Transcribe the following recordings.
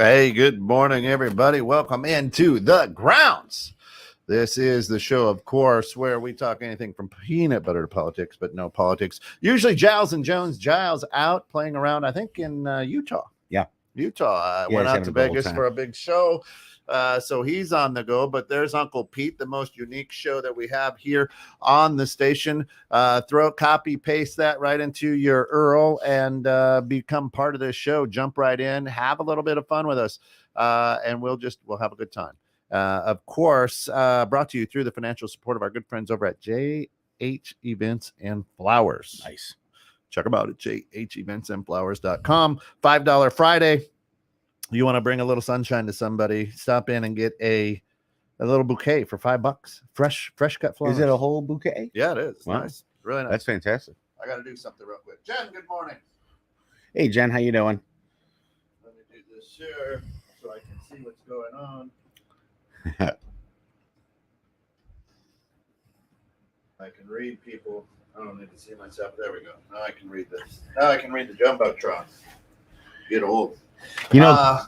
Hey, good morning, everybody. Welcome into the grounds. This is the show, of course, where we talk anything from peanut butter to politics, but no politics. Usually Giles and Jones. Giles out playing around, I think, in Utah. Yeah. Utah. Yeah, Went he's out to having a good old Vegas time. for a big show. So he's on the go, but there's Uncle Pete, the most unique show that we have here on the station. Copy, paste that right into your URL and become part of this show. Jump right in, have a little bit of fun with us, and we'll have a good time. Of course, brought to you through the financial support of our good friends over at JH Events and Flowers. Nice. Check them out at jheventsandflowers.com. $5 Friday. You want to bring a little sunshine to somebody, stop in and get a little bouquet for $5. Fresh cut flowers. Is it a whole bouquet? Yeah, it is. Wow. Nice. Really nice. That's fantastic. I got to do something real quick. Jen, good morning. Hey, Jen, how you doing? Let me do this here so I can see what's going on. I can read people. I don't need to see myself. There we go. Now I can read this. Now I can read the Jumbotron. Get old.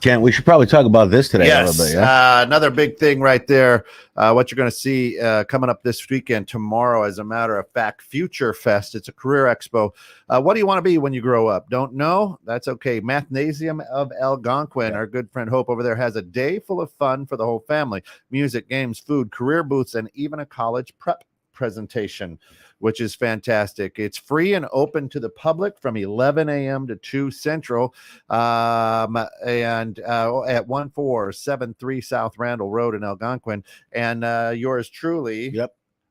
Ken, we should probably talk about this today a little bit. Yeah? Another big thing right there. What you're going to see coming up this weekend, tomorrow, as a matter of fact, Future Fest. It's a career expo. What do you want to be when you grow up? Don't know? That's okay. Mathnasium of Algonquin, our good friend Hope over there, has a day full of fun for the whole family. Music, games, food, career booths, and even a college prep presentation, which is fantastic. It's free and open to the public from 11 a.m. to 2 Central, and at 1473 South Randall Road in Algonquin. And yours truly,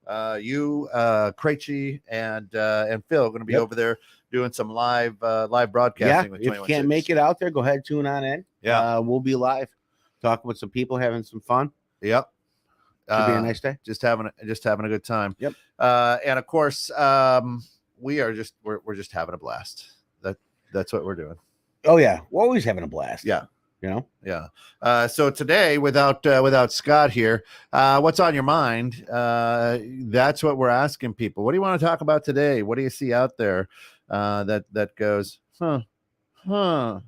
Krejci and Phil are going to be over there doing some live broadcasting. With if you can't make it out there, go ahead, tune on in. We'll be live, talking with some people, having some fun. Yep. Should be a nice day. Just having a good time. Yep. And of course, we're just having a blast. That's what we're doing. Oh yeah, we're always having a blast. Yeah. Yeah. So today, without Scott here, what's on your mind? That's what we're asking people. What do you want to talk about today? What do you see out there that goes, Gives you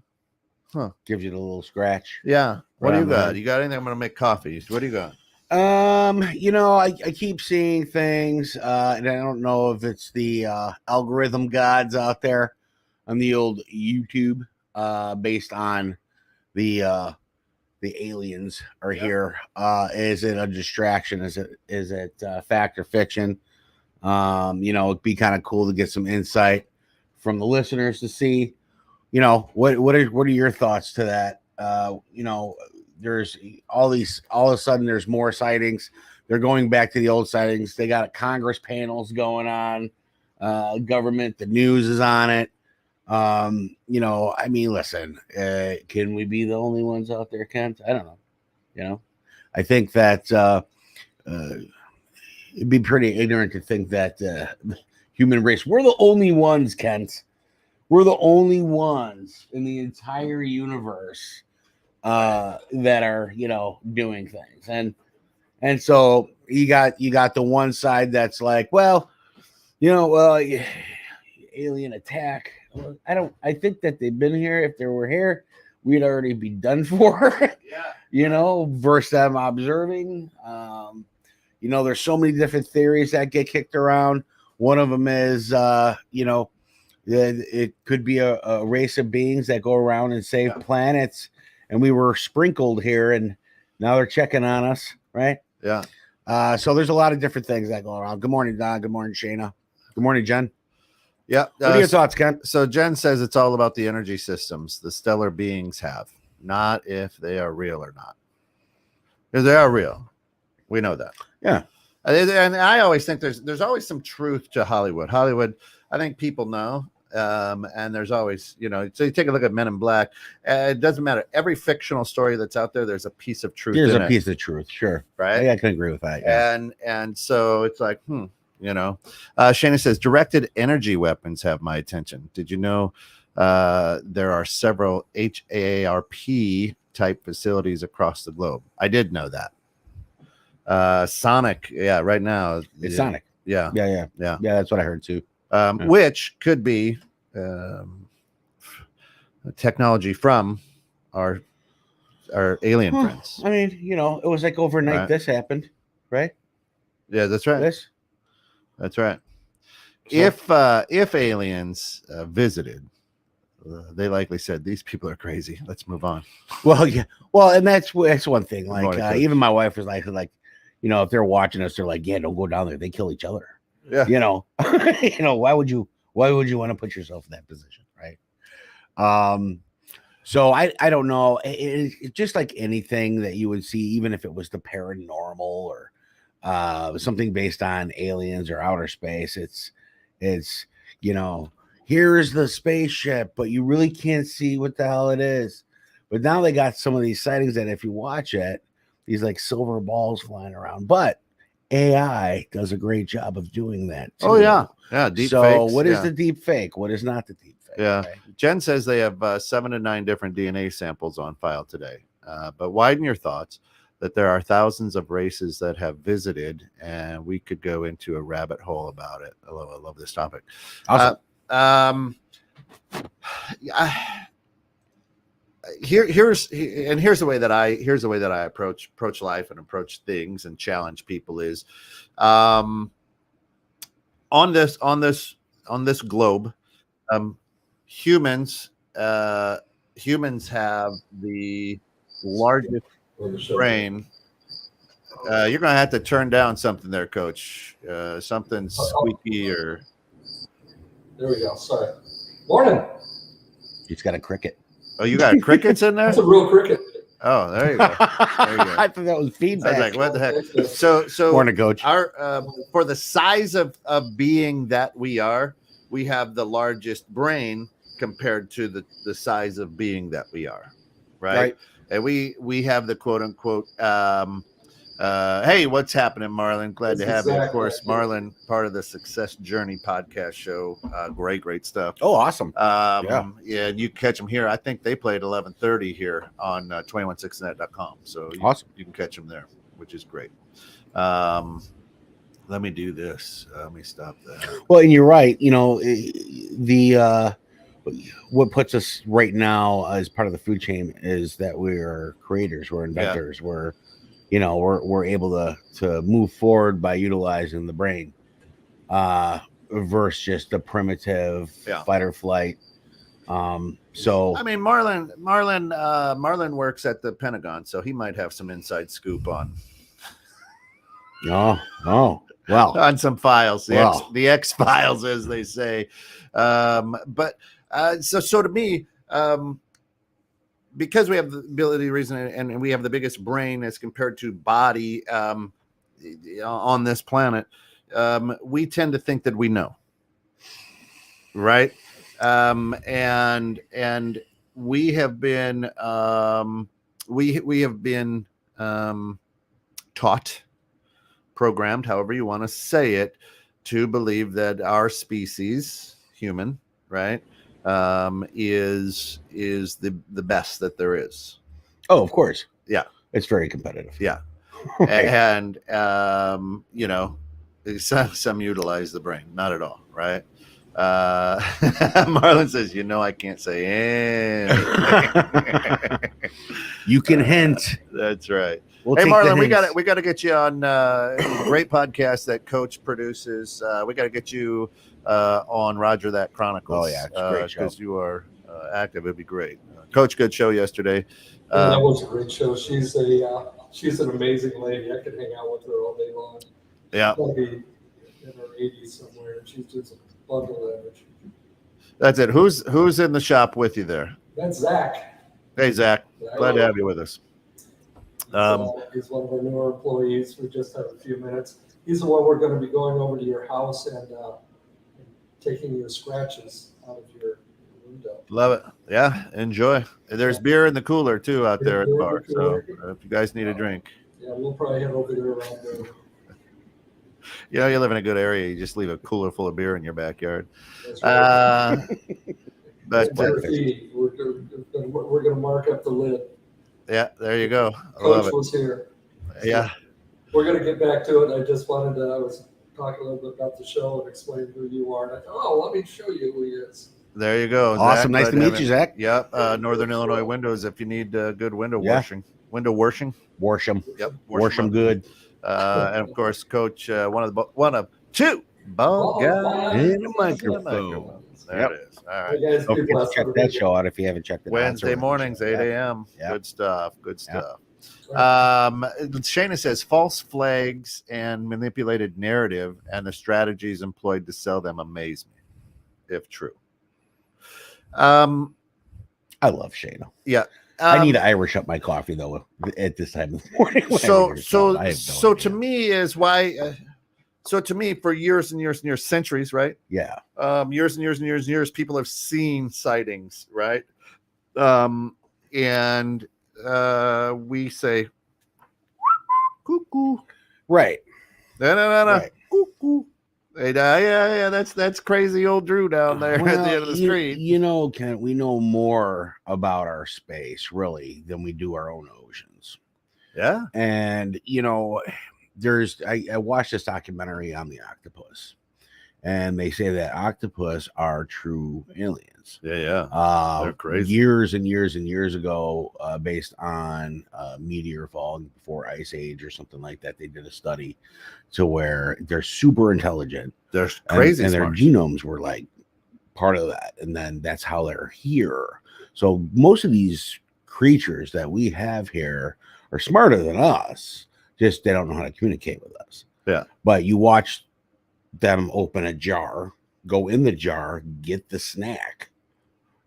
the little scratch. Yeah. What do you got? You got anything? I'm gonna make coffees. What do you got? I keep seeing things, and I don't know if it's the algorithm gods out there on the old YouTube, based on the aliens are here. Is it a distraction? Is it fact or fiction? It'd be kind of cool to get some insight from the listeners to see, what are your thoughts to that? There's all of a sudden there's more sightings. They're going back to the old sightings. They got Congress panels going on, government, the news is on it. Listen, can we be the only ones out there, Kent? I don't know. I think that it'd be pretty ignorant to think that the human race, we're the only ones, Kent. We're the only ones in the entire universe that are doing things, and so you got the one side that's like, alien attack. I think that they've been here. If they were here, we'd already be done for. Versus them observing. There's so many different theories that get kicked around. One of them is it could be a race of beings that go around and save planets. And we were sprinkled here, and now they're checking on us, right? Yeah. So there's a lot of different things that go around. Good morning, Don. Good morning, Shayna. Good morning, Jen. Yeah. What are your thoughts, Ken? So Jen says it's all about the energy systems the stellar beings have, not if they are real or not. Because they are real. We know that. Yeah. And I always think there's always some truth to Hollywood. Hollywood, I think people know. And there's always, so you take a look at Men in Black. It doesn't matter. Every fictional story that's out there, there's a piece of truth. There's a piece of truth, sure. Right? I can agree with that. Yeah. And so it's like, Shana says directed energy weapons have my attention. Did you know there are several HAARP type facilities across the globe? I did know that. Sonic, right now it's Sonic. Yeah, that's what I heard too. Which could be technology from our our alien friends. I mean, it was like overnight. Right. This happened, right? Yeah, that's right. This. That's right. So- If aliens visited, they likely said these people are crazy. Let's move on. Well, yeah. Well, and that's one thing. Good Like, morning, Coach. even my wife was like, if they're watching us, they're like, yeah, don't go down there. They kill each other. Yeah. Why would you want to put yourself in that position, right? So I don't know. It's just like anything that you would see, even if it was the paranormal or something based on aliens or outer space. It's here's the spaceship, but you really can't see what the hell it is. But now they got some of these sightings that if you watch it, these like silver balls flying around. But AI does a great job of doing that too. Oh yeah. Deep So fakes. what is the deep fake? What is not the deep fake? Yeah. Right? Jen says they have 7 to 9 different DNA samples on file today. But widen your thoughts that there are thousands of races that have visited, and we could go into a rabbit hole about it. I love this topic. Awesome. Here's the way that I approach life and approach things and challenge people is on this globe, humans have the largest brain. You're gonna have to turn down something there, Coach. Something squeaky or. There we go. Sorry. Morning. He's got a cricket. Oh, you got crickets in there? That's a real cricket. Oh, there you go. There you go. I thought that was feedback. I was like, what the heck? So Morning, Coach. Our for the size of being that we are, we have the largest brain compared to the size of being that we are, right? And we have the quote unquote hey, what's happening, Marlon? Glad to have you. Of course, Marlon, part of the Success Journey podcast show. Great stuff. Oh, awesome. Yeah, and you catch them here. I think they play at 11:30 here on 216net.com. So awesome. You can catch them there, which is great. Let me do this. Let me stop that. Well, and you're right. What puts us right now as part of the food chain is that we're creators, we're inventors, we're able to move forward by utilizing the brain versus just the primitive fight or flight. So I mean, Marlon works at the Pentagon, so he might have some inside scoop on. Oh, well, on some files, the X files, as they say. But so to me, because we have the ability, reason, and we have the biggest brain as compared to body on this planet, we tend to think that we know, right? And we have been we have been taught, programmed, however you want to say it, to believe that our species, human, right, is the best that there is. Oh, of course. Yeah. It's very competitive. Yeah. And some utilize the brain, not at all, right? Marlon says, I can't say anything. You can hint. That's right. We'll hey, Marlon, we got to get you on great podcast that Coach produces. We got to get you on Roger That Chronicles. Oh yeah, it's a great show. Because you are active. It'd be great. Coach, good show yesterday. That was a great show. She's an amazing lady. I could hang out with her all day long. Yeah. She'll be in her 80s somewhere, and she's just a bundle of energy. That's it. Who's in the shop with you there? That's Zach. Hey, Zach. Glad to have you with us. He's one of our newer employees. We just have a few minutes. He's the one we're going to be going over to your house and taking your scratches out of your window. Love it. Yeah, enjoy. There's beer in the cooler too out there at the bar. So if you guys need a drink, we'll probably head over there around there. You live in a good area. You just leave a cooler full of beer in your backyard. That's right. But we're going to mark up the lid. Yeah, there you go. I Coach love it. was here. So yeah. We're going to get back to it. I just wanted I was talking a little bit about the show and explain who you are. And I thought, let me show you who he is. There you go. Awesome. Zach, Nice to glad meet have you, Zach. Yep. Northern Illinois Windows. If you need good window Yeah. washing, window washing. Wash them. Yep. Wash them up. good. And of course, Coach, one of two bald guys In a microphone. There Yep. it is. All right. Hey guys, Don't be forget to blessed. check that show out if you haven't checked it out. Wednesday mornings, 8 Yeah. a.m. Yeah. Good stuff. Good Yeah. stuff. Shayna says false flags and manipulated narrative and the strategies employed to sell them amaze me, if true. I love Shayna. Yeah. I need to Irish up my coffee though at this time of the morning. So to me is why. So to me, for years and years and years, centuries, right? Yeah. Years and years and years and years, people have seen sightings, right? And we say, cuckoo. Right. No. Right. Cuckoo. Yeah. That's crazy old Drew down there at the end of the street. You know, Kent, we know more about our space really than we do our own oceans. Yeah. And you know, I watched this documentary on the octopus, and they say that octopus are true aliens. Yeah. They're crazy. Years and years and years ago, based on meteor fall before Ice Age or something like that, they did a study to where they're super intelligent. They're crazy, and their smart. genomes were like part of that, and then that's how they're here. So most of these creatures that we have here are smarter than us. Just they don't know how to communicate with us. Yeah. But you watch them open a jar, go in the jar, get the snack,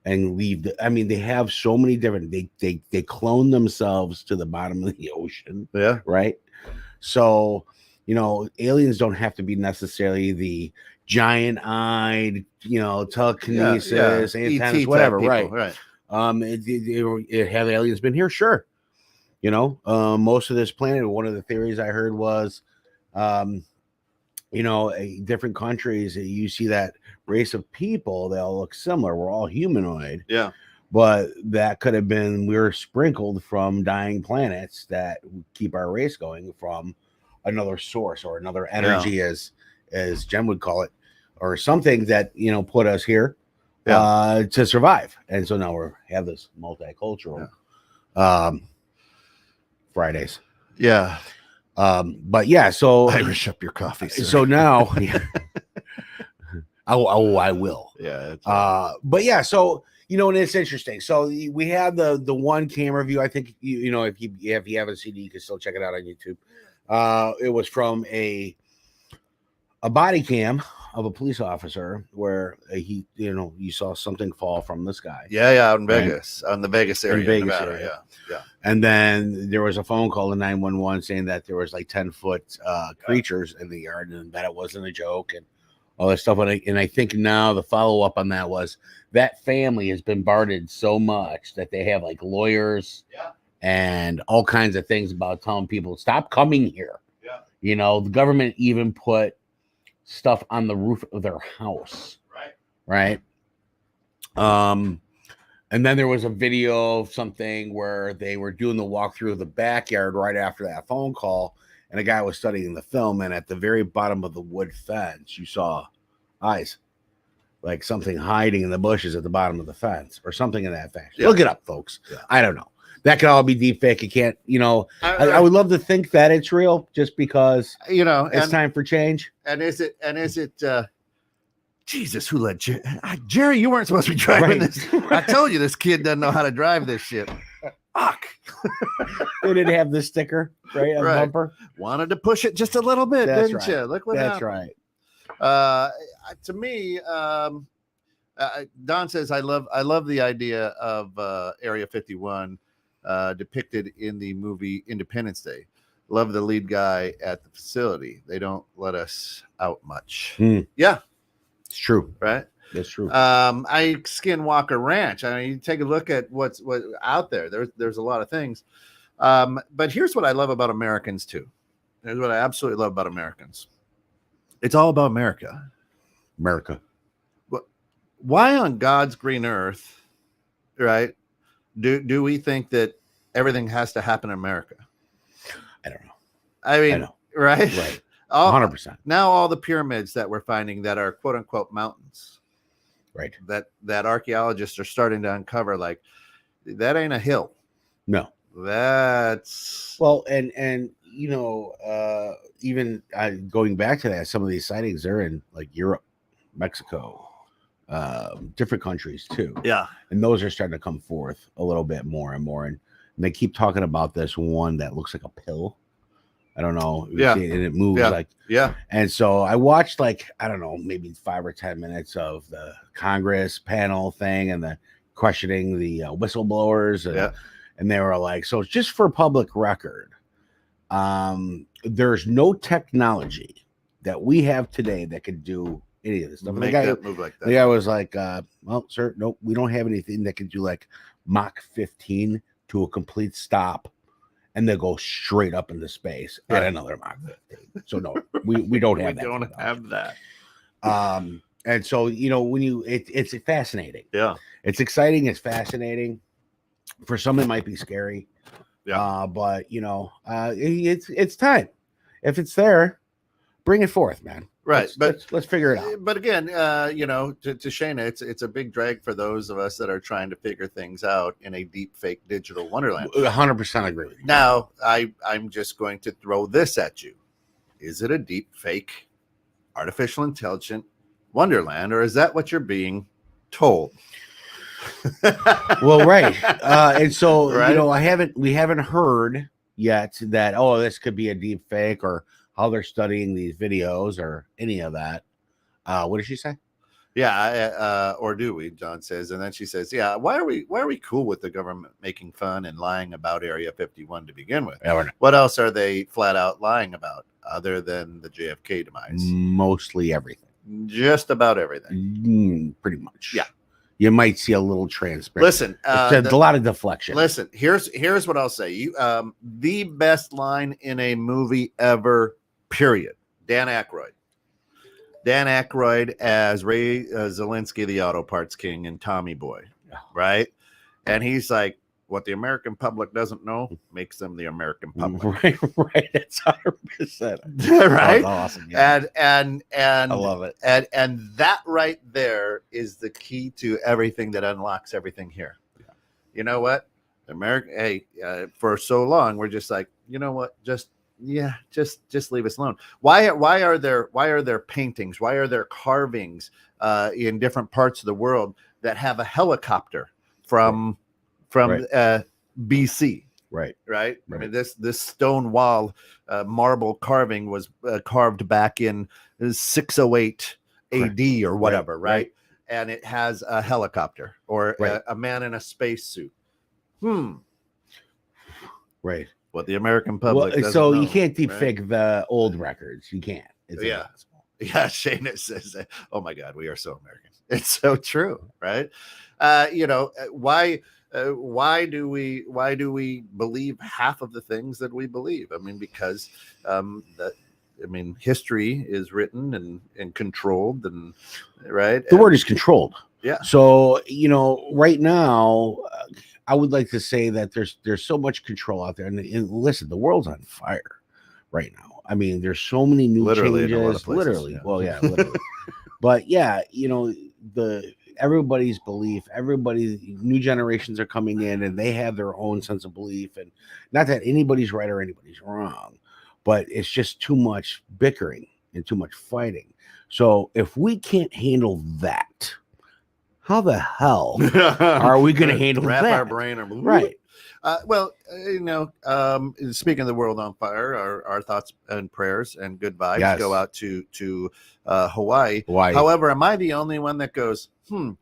and leave. They have so many different. They clone themselves to the bottom of the ocean. Yeah. Right. So you know, aliens don't have to be necessarily the giant-eyed, you know, telekinesis, antennas, whatever. Right. Have aliens been here? Sure. You know, most of this planet, one of the theories I heard was, you know, different countries, you see that race of people, they all look similar. We're all humanoid. Yeah. But that could have been, we're sprinkled from dying planets that keep our race going from another source or another energy, as Jen would call it, or something that, you know, put us here to survive. And so now we have this multicultural Fridays. Yeah. But yeah, so Irish up your coffee. Sir. So now I will. Yeah. But yeah, so you know, and it's interesting. So we have the one camera view. I think you know, if you haven't seen it, you can still check it out on YouTube. It was from a body cam of a police officer where he, you know, you saw something fall from the sky. Yeah, out in Vegas, on the Vegas area, Nevada. Yeah. And then there was a phone call to 911 saying that there was like 10-foot creatures in the yard and that it wasn't a joke and all that stuff. And I think now the follow up on that was that family has been bombarded so much that they have like lawyers and all kinds of things about telling people stop coming here. Yeah. You know, the government even put stuff on the roof of their house. Right. And then there was a video of something where they were doing the walkthrough of the backyard right after that phone call, and a guy was studying the film, and at the very bottom of the wood fence, you saw eyes, like something hiding in the bushes at the bottom of the fence, or something in that fashion. Look it up, folks. I don't know. That could all be deep fake. You can't, you know. I would love to think that it's real, just because, you know, it's time for change. And is it? Jesus, who let Jerry? You weren't supposed to be driving this. I told you this kid doesn't know how to drive this shit. Fuck. They didn't have the sticker on the bumper. Wanted to push it just a little bit, didn't you? Look what happened. Right. To me, Don says I love the idea of Area 51 depicted in the movie Independence Day. Love the lead guy at the facility. They don't let us out much. Yeah. It's true, right? That's true. I Skinwalker Ranch. I mean, you take a look at what's out there. There's a lot of things. But here's what I love about Americans too. Here's what I absolutely love about Americans. It's all about America. America. Why on God's green earth, right? Do we think that everything has to happen in America? I don't know. I mean, right? 100%. Now all the pyramids that we're finding that are quote unquote mountains, Right. that archaeologists are starting to uncover. Like, that ain't a hill. No. That's Well, and you know, even going back to that, some of these sightings are in like Europe, Mexico, different countries too. yeah. And those are starting to come forth a little bit more and more. And they keep talking about this one that looks like a pill. I don't know. If you Yeah. see it, and it moves Yeah. like. Yeah. And so I watched like, I don't know, maybe 5 or 10 minutes of the Congress panel thing and the questioning the whistleblowers. And they were like, so just for public record, there's no technology that we have today that could do any of this stuff. Make that move like that. The guy was like, well, sir, nope, we don't have anything that can do like Mach 15 to a complete stop and then go straight up into space at another Mach 15. So no, we don't have that. We don't have that. And so, you know, when it's fascinating. Yeah. It's exciting. It's fascinating. For some, it might be scary. Yeah. But you know, it's time. If it's there, bring it forth, man. Right. Let's figure it out. But again, you know, to Shayna, it's a big drag for those of us that are trying to figure things out in a deep fake digital wonderland. 100% agree with you. Now, I'm just going to throw this at you. Is it a deep fake artificial intelligent wonderland, or is that what you're being told? Well, right. And so, Right? you know, we haven't heard yet that, oh, this could be a deep fake or how they're studying these videos or any of that. What did she say? Yeah, or do we? John says, and then she says, "Yeah, why are we cool with the government making fun and lying about Area 51 to begin with? Yeah, we're not. What else are they flat out lying about other than the JFK demise? Mostly everything. Just about everything. Pretty much. Yeah. You might see a little transparent. Listen, it's a lot of deflection. Listen, here's what I'll say. You, the best line in a movie ever. Period. Dan Aykroyd. Dan Aykroyd as Ray Zelinsky, the auto parts king, and Tommy Boy, right? And he's like, what the American public doesn't know makes them the American public. Right. That's 100%. Right? That's awesome. Yeah. And I love it. And that right there is the key to everything that unlocks everything here. Yeah. You know what? For so long, we're just like, you know what? Just leave us alone. Why are there paintings? Why are there carvings in different parts of the world that have a helicopter from BC? Right. I mean, this stone wall marble carving was carved back in 608 AD or whatever, right? And it has a helicopter or a man in a spacesuit. Right. What the American public doesn't know, you can't deep fake the old records. You can't. It's impossible. Yeah. Shayna says, "Oh my God, we are so American." It's so true, right? You know, why do we believe half of the things that we believe? I mean, because history is written and controlled, and right. The word is controlled. Yeah. So, you know, right now, I would like to say that there's so much control out there. And listen, the world's on fire right now. I mean, there's so many new changes. Literally. Yeah. Well, yeah, literally. But yeah, you know, everybody's belief, new generations are coming in and they have their own sense of belief. And not that anybody's right or anybody's wrong, but it's just too much bickering and too much fighting. So if we can't handle that, how the hell are we going to handle wrap that? Our brain around right. Well, you know, speaking of the world on fire, our thoughts and prayers and good vibes go out to Hawaii. However, am I the only one that goes, an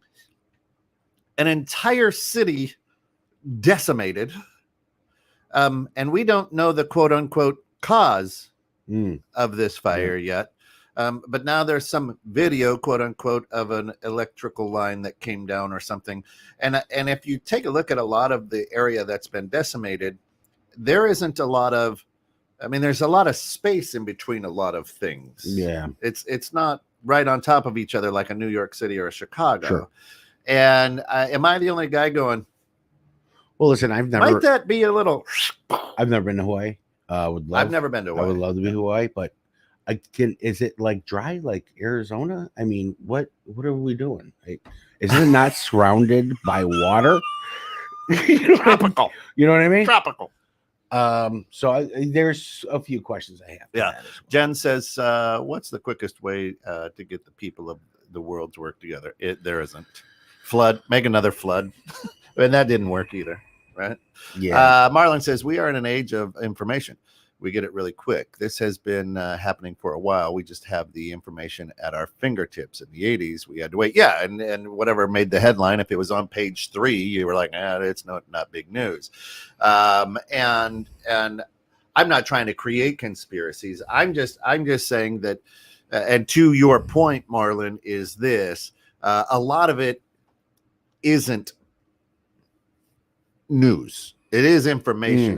entire city decimated, and we don't know the quote unquote cause of this fire yet. But now there's some video, quote unquote, of an electrical line that came down or something. And if you take a look at a lot of the area that's been decimated, there isn't a lot of, there's a lot of space in between a lot of things. Yeah. It's not right on top of each other like a New York City or a Chicago. Sure. And am I the only guy going, well, listen, might that be a little, I've never been to Hawaii. I've never been to Hawaii. I would love to be Hawaii, but is it like dry like Arizona? I mean, what are we doing? Isn't it not surrounded by water? Tropical. You know what I mean? Tropical. There's a few questions I have. for Yeah. that as well. Jen says, what's the quickest way to get the people of the world to work together? There isn't. Flood. Make another flood. And that didn't work either, right? Yeah. Marlon says, we are in an age of information. We get it really quick. This has been happening for a while. We just have the information at our fingertips. In the 80s, we had to wait. Yeah, and whatever made the headline, if it was on page 3, you were like, it's not big news. And I'm not trying to create conspiracies. I'm just saying that, and to your point, Marlon, is this: a lot of it isn't news. It is information.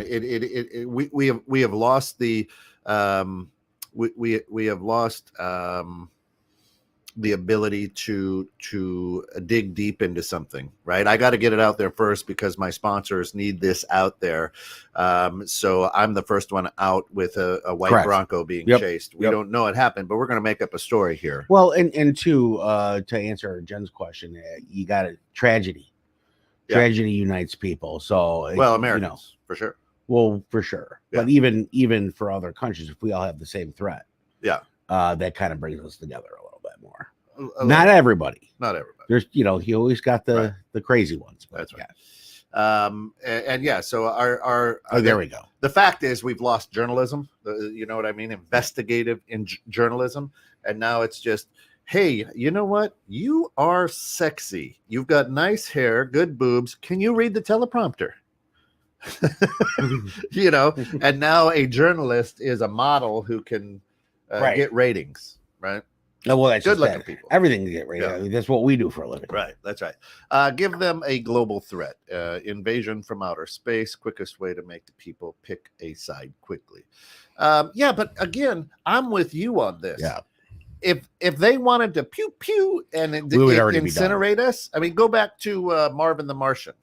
We have lost the we have lost the ability to dig deep into something, right? I got to get it out there first because my sponsors need this out there. So I'm the first one out with a white Correct. Bronco being chased. We Yep. don't know it happened, but we're going to make up a story here. Well, and to answer Jen's question, you got a tragedy. Yeah. Tragedy unites people. So Well, Americans, for sure. Well, for sure. Yeah. But even for other countries, if we all have the same threat, Yeah. That kind of brings us together a little bit more. Not everybody. Not everybody. There's, you always got the crazy ones. That's right. Yeah. And yeah, so our There we go. The fact is, we've lost journalism. You know what I mean? Investigative journalism, and now it's just, hey, you know what? You are sexy. You've got nice hair, good boobs. Can you read the teleprompter? And now a journalist is a model who can get ratings, right? Well, that's good just looking that. people. Everything to get rated. Yeah. I mean, that's what we do for a living. Right, that's right. Give them a global threat. Invasion from outer space. Quickest way to make the people pick a side quickly. Yeah, but again, I'm with you on this. Yeah. If they wanted to pew pew and We would already be incinerate us, I mean, go back to Marvin the Martian,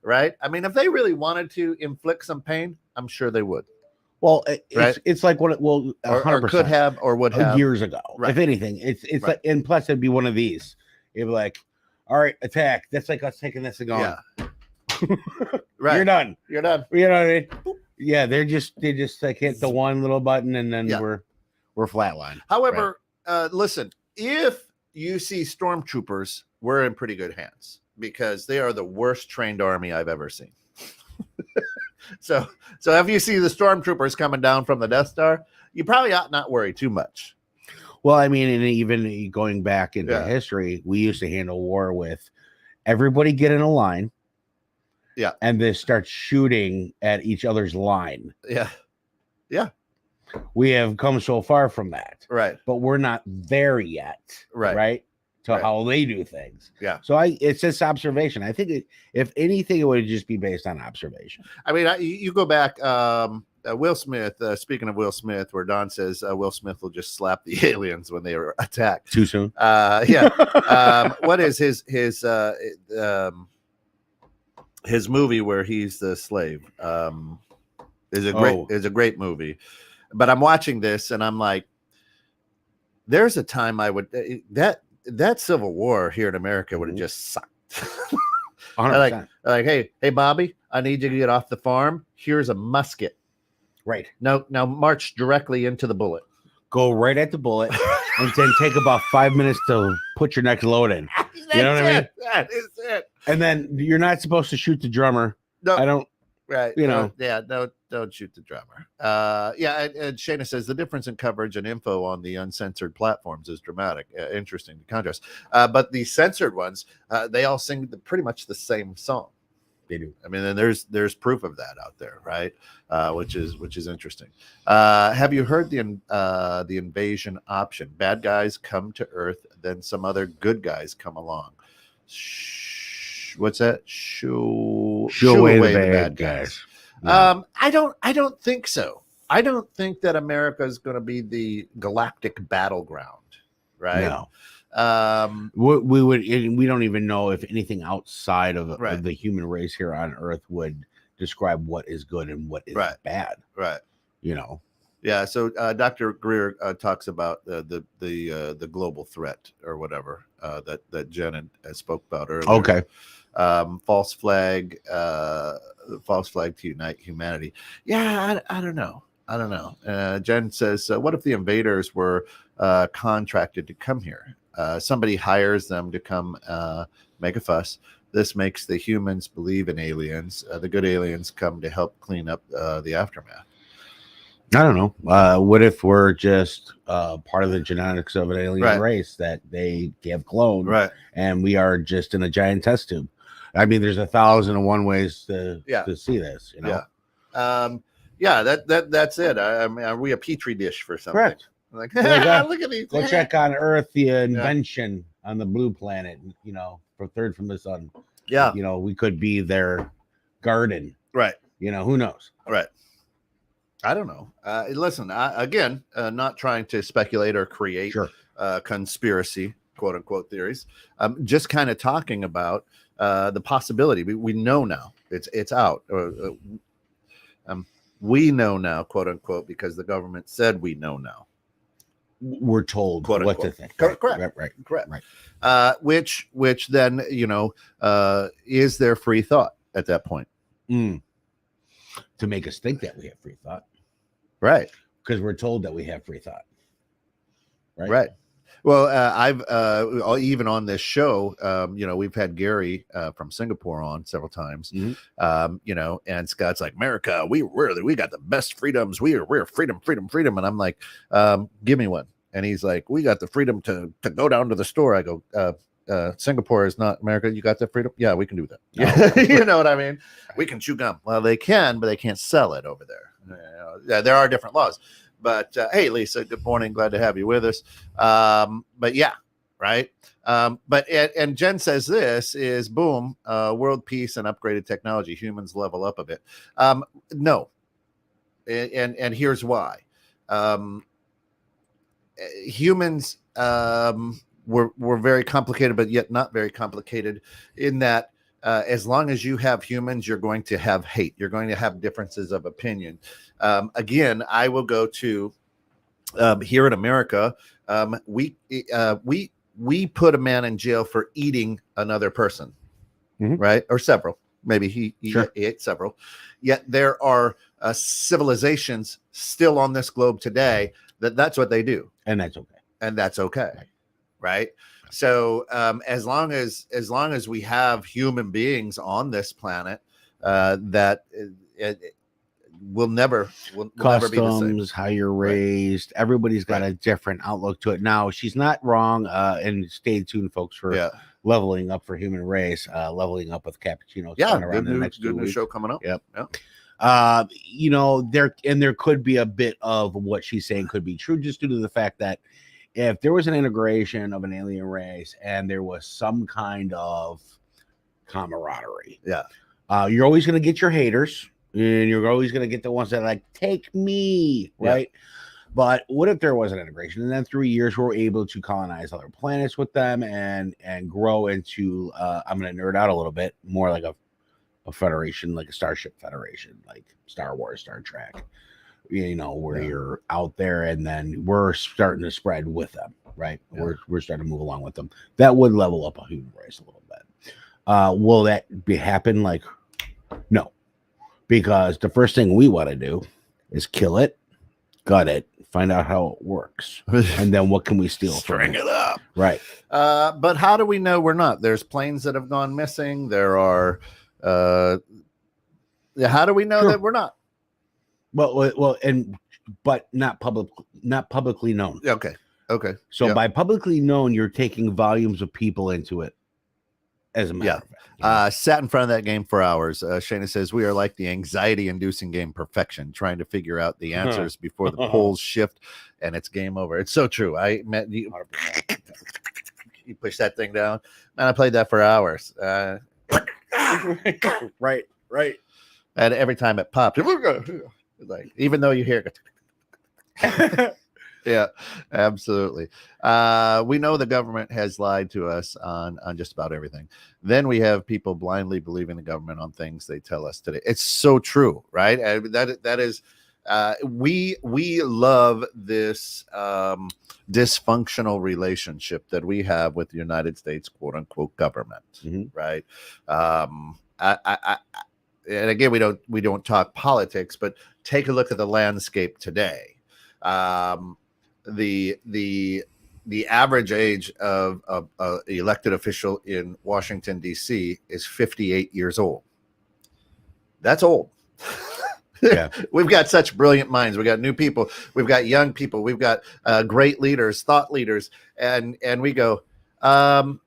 right? I mean, if they really wanted to inflict some pain, I'm sure they would. Well, it's like what it will 100% or could have or would have years ago. Right. If anything, it's Right. like, and plus it'd be one of these. It'd be like, all right, attack. That's like us taking this and going. Yeah. Right. You're done. You're done. You know what I mean? Yeah, they just like hit the one little button and then we're flatlined. However, listen, if you see stormtroopers, we're in pretty good hands because they are the worst trained army I've ever seen. So if you see the stormtroopers coming down from the Death Star, you probably ought not worry too much. Well, I mean, and even going back into history, we used to handle war with everybody get in a line. Yeah. And then start shooting at each other's line. Yeah. Yeah. We have come so far from that. Right. But we're not there yet. Right. To how they do things. Yeah. So it's just observation. I think if anything, it would just be based on observation. I mean, you go back, Will Smith, speaking of Will Smith, where Don says Will Smith will just slap the aliens when they are attacked. Too soon. Yeah. What is his movie where he's the slave? Is a great movie. But I'm watching this and I'm like, there's a time I would that Civil War here in America would have just sucked. 100%. like, hey, Bobby, I need you to get off the farm. Here's a musket. Right. Now march directly into the bullet. Go right at the bullet and then take about 5 minutes to put your next load in. You know what I mean? That is it. And then you're not supposed to shoot the drummer. No. I don't. Right. You know. Don't shoot the drummer. And Shayna says the difference in coverage and info on the uncensored platforms is dramatic. Interesting to contrast. But the censored ones, they all sing pretty much the same song. They do. I mean, and there's proof of that out there, right? Which is interesting. Have you heard the invasion option? Bad guys come to Earth, then some other good guys come along. What's that? Shoo away the bad guys. Yeah. I don't think so. I don't think that America is going to be the galactic battleground, right? No. We don't even know if anything outside of the human race here on Earth would describe what is good and what is bad. Right. You know. Yeah. So Dr. Greer talks about the global threat or whatever. that Jen had spoke about earlier. Okay. False flag to unite humanity. Yeah, I don't know. I don't know. Jen says, what if the invaders were contracted to come here? Somebody hires them to come make a fuss. This makes the humans believe in aliens. The good aliens come to help clean up the aftermath. I don't know. What if we're just part of the genetics of an alien race that they have cloned, Right. and we are just in a giant test tube? I mean, there's 1,001 ways to see this. You know. Yeah. That's it. I mean, are we a petri dish for something? Correct. Like, look at these. Go check on Earth, the invention on the blue planet. You know, for third from the sun. Yeah. You know, we could be their garden. Right. You know, who knows? Right. I don't know. Listen, again, not trying to speculate or create conspiracy, quote unquote, theories. Just kind of talking about the possibility. We know now. It's out. We know now, quote unquote, because the government said we know now. We're told quote what unquote. to think. Correct. Which then, is there free thought at that point? To make us think that we have free thought. Right. Because we're told that we have free thought. Right. Well, I've even on this show, we've had Gary from Singapore on several times, and Scott's like, America, we got the best freedoms. We're freedom. And I'm like, give me one. And he's like, we got the freedom to go down to the store. I go, Singapore is not America. You got the freedom. Yeah, we can do that. Yeah. You know what I mean? We can chew gum. Well, they can, but they can't sell it over there. There are different laws. But hey, Lisa, good morning. Glad to have you with us. But yeah, right. And Jen says this is boom, world peace and upgraded technology. Humans level up a bit. No. And here's why. Humans were very complicated, but yet not very complicated in that as long as you have humans, you're going to have hate. You're going to have differences of opinion. Again, I will go to here in America. We put a man in jail for eating another person, right? Or several. Maybe he ate several. Yet there are civilizations still on this globe today that's what they do, and that's okay. Right. So as long as we have human beings on this planet, that we'll never be the same. How you're raised, everybody's got a different outlook to it. Now, she's not wrong, and stay tuned, folks, for leveling up for human race, leveling up with Cappuccino. Good new show coming up. Yep. There could be a bit of what she's saying could be true, just due to the fact that if there was an integration of an alien race and there was some kind of camaraderie, you're always going to get your haters, and you're always going to get the ones that are like, take me, right? But what if there was an integration, and then 3 years we're able to colonize other planets with them and grow into I'm going to nerd out a little bit more, like a federation, like a Starship Federation, like Star Wars, Star Trek, where you're out there, and then we're starting to spread with them, right? We're starting to move along with them. That would level up a human race a little bit. Will that happen? Like, no, because the first thing we want to do is kill it, gut it, find out how it works, and then what can we steal? String it up, right? But how do we know we're not? There's planes that have gone missing. There are. How do we know that we're not? But not publicly known. Okay. So by publicly known, you're taking volumes of people into it. As a matter of fact, sat in front of that game for hours. Shayna says we are like the anxiety-inducing game Perfection, trying to figure out the answers before the polls shift, and it's game over. It's so true. I met you. You push that thing down, and I played that for hours. Right. And every time it popped, like, even though you hear it. Yeah, absolutely. We know the government has lied to us on just about everything. Then we have people blindly believing the government on things they tell us today. It's so true, right? That is We love this dysfunctional relationship that we have with the United States, quote unquote, government, right? And again, we don't talk politics, but take a look at the landscape today. The average age of an elected official in Washington, D.C. is 58 years old. That's old. Yeah. We've got such brilliant minds. We got new people. We've got young people. We've got great leaders, thought leaders, and we go. I'm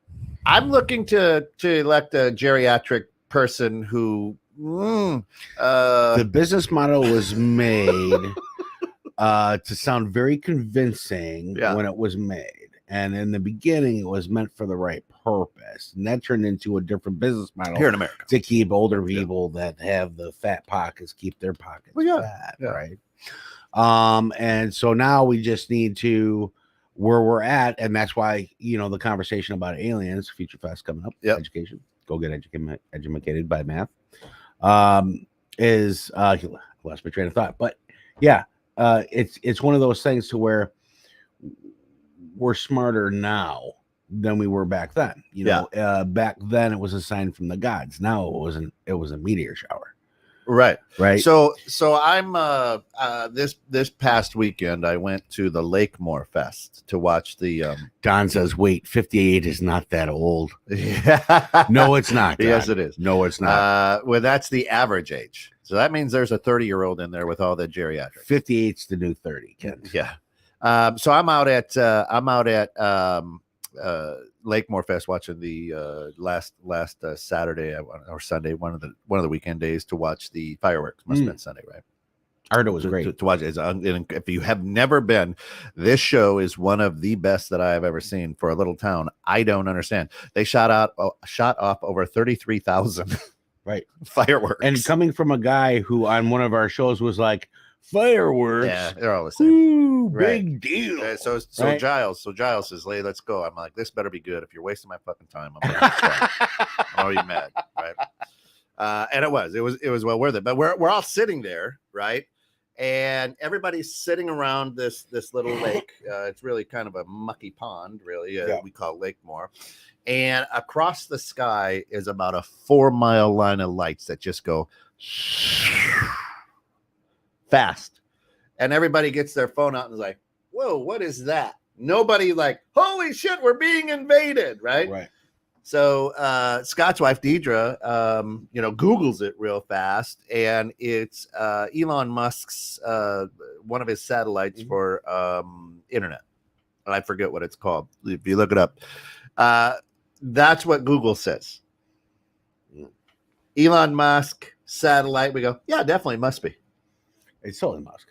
looking to elect a geriatric person who. The business model was made to sound very convincing when it was made, and in the beginning, it was meant for the right purpose, and that turned into a different business model here in America to keep older people that have the fat pockets keep their pockets fat, right? And so now we just need to where we're at, and that's why the conversation about aliens, Future Fest coming up, education, go get educated by math. Is lost my train of thought, but it's one of those things to where we're smarter now than we were back then. Back then it was a sign from the gods. Now it wasn't. It was a meteor shower. Right. So I'm this past weekend I went to the Lakemore Fest to watch the Don says, wait, 58 is not that old. Yeah. No, it's not. Don. Yes, it is. No, it's not. Well, that's the average age. So that means there's a 30-year-old in there with all the geriatrics. 58's the new 30, Ken. Yeah. So I'm out at Lakemore Fest watching the last Saturday or Sunday, one of the weekend days to watch the fireworks. Must have been Sunday, right? I heard it was great to watch it. If you have never been, this show is one of the best that I have ever seen for a little town. I don't understand. They shot off over 33,000 fireworks. And coming from a guy who on one of our shows was like, fireworks, yeah, they're all the same. Ooh, big deal. So Giles says, "Hey, let's go." I'm like, "This better be good. If you're wasting my fucking time, I'm already mad." Right? And it was well worth it. But we're all sitting there, right? And everybody's sitting around this little lake. It's really kind of a mucky pond, really. We call Lakemore. And across the sky is about a 4-mile line of lights that just go fast, and everybody gets their phone out and is like, "Whoa, what is that?" Nobody like, "Holy shit, we're being invaded!" Right. So Scott's wife Deidre, Googles it real fast, and it's Elon Musk's one of his satellites for internet. I forget what it's called. If you look it up, that's what Google says. Elon Musk satellite. We go, yeah, definitely must be. It's totally Musk,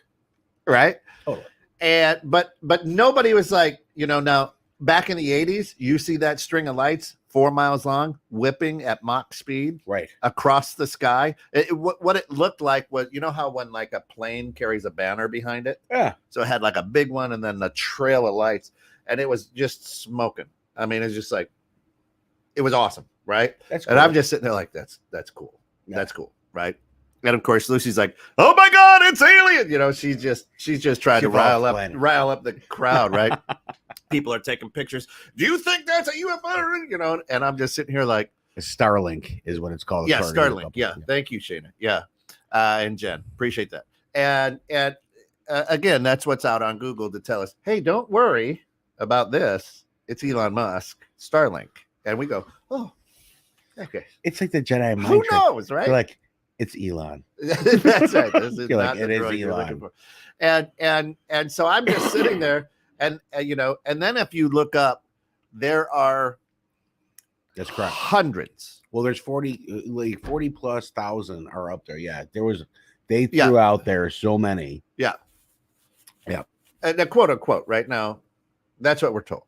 right? Totally. And but nobody was like, now back in the 80s, you see that string of lights 4 miles long, whipping at Mach speed, right across the sky. What it looked like was, how when like a plane carries a banner behind it, so it had like a big one and then the trail of lights, and it was just smoking. I mean, it's just like, it was awesome, right? That's cool. And I'm just sitting there like, that's cool. Yeah. That's cool, right? And of course, Lucy's like, "Oh my God, it's alien!" She's just trying to rile up the crowd, right? People are taking pictures. Do you think that's a UFO? And I'm just sitting here like, Starlink is what it's called. Yeah, Starlink. Yeah, thank you, Shayna. Yeah, and Jen, appreciate that. And again, that's what's out on Google to tell us, hey, don't worry about this. It's Elon Musk, Starlink, and we go, oh, okay. It's like the Jedi mind Who trick. knows, right? You're like, it's Elon. That's right. This is You're not like, it is Elon. And so I'm just sitting there, and and then if you look up, there are that's correct hundreds. Well, there's 40 plus thousand are up there. Yeah, they threw out there so many. Yeah. And quote unquote right now, that's what we're told.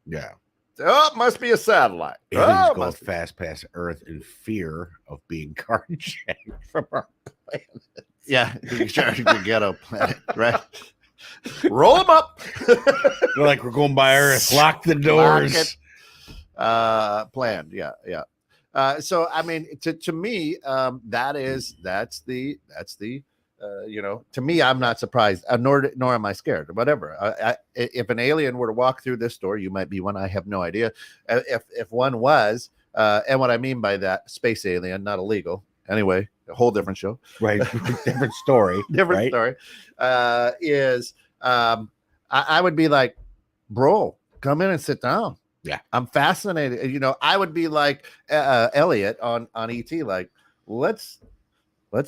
Yeah. Oh, it must be a satellite. Aliens go fast past Earth in fear of being carjacked from our planet. Yeah, you're trying to ghetto planet, right? Roll them up. They're like, we're going by Earth. Lock the doors. Planned. Yeah. So I mean, to me, that's the To me, I'm not surprised, nor am I scared. Whatever. If an alien were to walk through this door, you might be one. I have no idea. If one was, and what I mean by that, space alien, not illegal. Anyway, a whole different show. Right. Different story. Different story. I would be like, bro, come in and sit down. Yeah, I'm fascinated. I would be like Elliot on ET, like, let's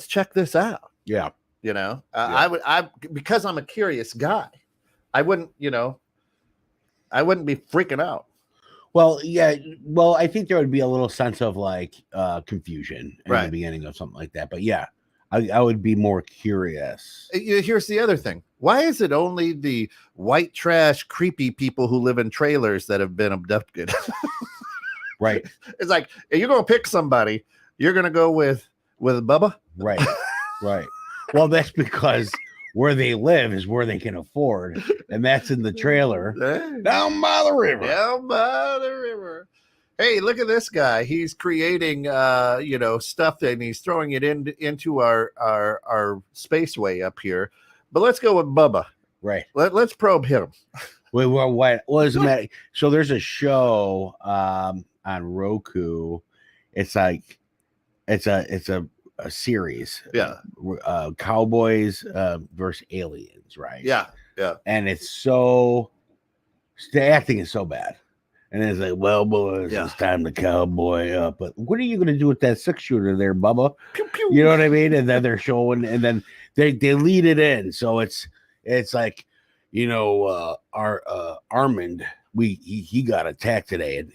check this out. Yeah. I because I'm a curious guy, I wouldn't be freaking out. Well, yeah. Well, I think there would be a little sense of like confusion in the beginning of something like that. But yeah, I would be more curious. Here's the other thing. Why is it only the white trash, creepy people who live in trailers that have been abducted? Right. It's like, if you're going to pick somebody, you're going to go with Bubba. Right. Right. Well, that's because where they live is where they can afford, and that's in the trailer down by the river. Down by the river. Hey, look at this guy. He's creating, stuff, and he's throwing it into our spaceway up here. But let's go with Bubba. Right. Let's probe him. Wait, what is the matter? So there's a show on Roku. It's like it's a series. Yeah. Cowboys versus aliens, right? Yeah. Yeah. And the acting is so bad. And it's like, well, boys, It's time to cowboy up. But what are you going to do with that 6-shooter there, Bubba? Pew, pew. You know what I mean? And then they're showing, and then they lead it in. So it's like, our Armand, he got attacked today, and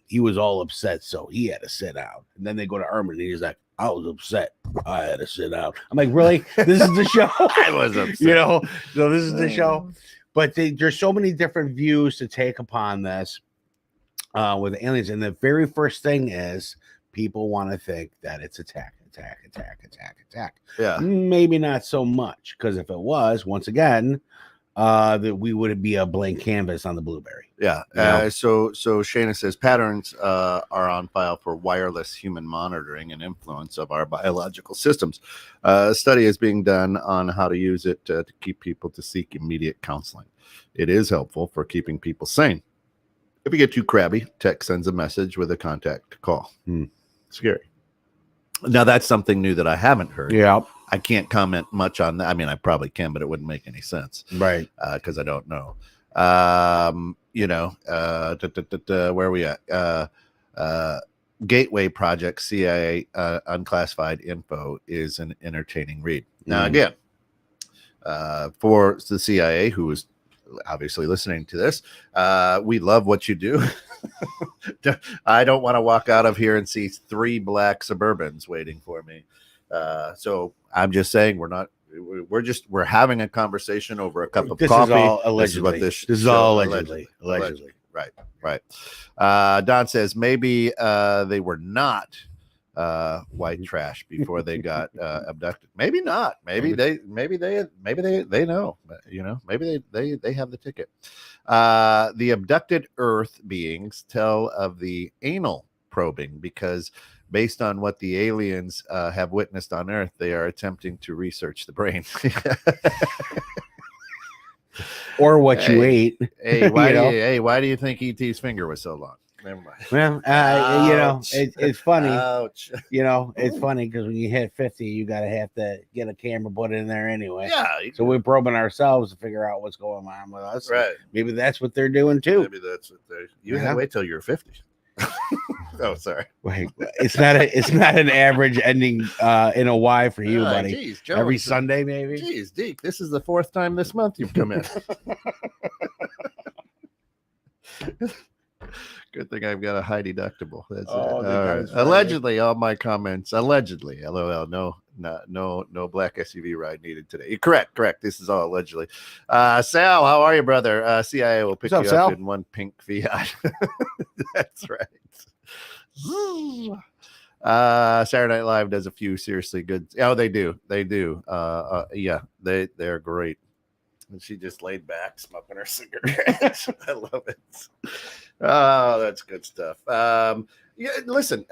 he was all upset, so he had to sit out. And then they go to Armand, and he's like, I was upset. I had to sit out. I'm like, really? This is the show? I was upset. So this is the show. But there's so many different views to take upon this. With aliens, and the very first thing is people want to think that it's attack. Yeah, maybe not so much, because if it was, once again, that we would be a blank canvas on the Blueberry. Yeah. So Shayna says patterns are on file for wireless human monitoring and influence of our biological systems. A study is being done on how to use it to keep people to seek immediate counseling. It is helpful for keeping people sane. If you get too crabby, tech sends a message with a contact to call. Scary. Now, that's something new that I haven't heard. Yeah. I can't comment much on that. I mean, I probably can, but it wouldn't make any sense. Right. Because I don't know. Where are we at? Gateway Project CIA unclassified info is an entertaining read. Now, again, for the CIA, who is obviously listening to this, we love what you do. I don't want to walk out of here and see 3 black Suburbans waiting for me. So I'm just saying we're having a conversation over a cup of coffee. Is all allegedly. This is all allegedly. Right. Don says maybe they were not white trash before they got abducted. Maybe not. Maybe they know. Maybe they have the ticket. The abducted Earth beings tell of the anal probing because, based on what the aliens have witnessed on Earth, they are attempting to research the brain. Or what you ate. Hey, why do you think ET's finger was so long? Never mind. Well, it's funny. Ouch. It's funny because when you hit 50, you have to get a camera put in there anyway. Yeah. So we're probing ourselves to figure out what's going on with us. Right. Maybe that's what they're doing too. Maybe that's what you have to wait till you're 50. Oh, sorry. Wait, it's not an average ending in a Y for you, buddy. Geez, Joe, every Sunday, maybe. Geez, Deke, this is the 4th time this month you've come in. Good thing I've got a high deductible. That's it. All right. Allegedly, all my comments. Allegedly, LOL. No black SUV ride needed today. Correct. This is all allegedly. Sal, how are you, brother? CIA will pick you up Sal? in one pink Fiat. That's right. Saturday Night Live does a few seriously good. Oh, they do. Yeah, they're great. And she just laid back smoking her cigarette. I love it. Oh, that's good stuff. Yeah, listen,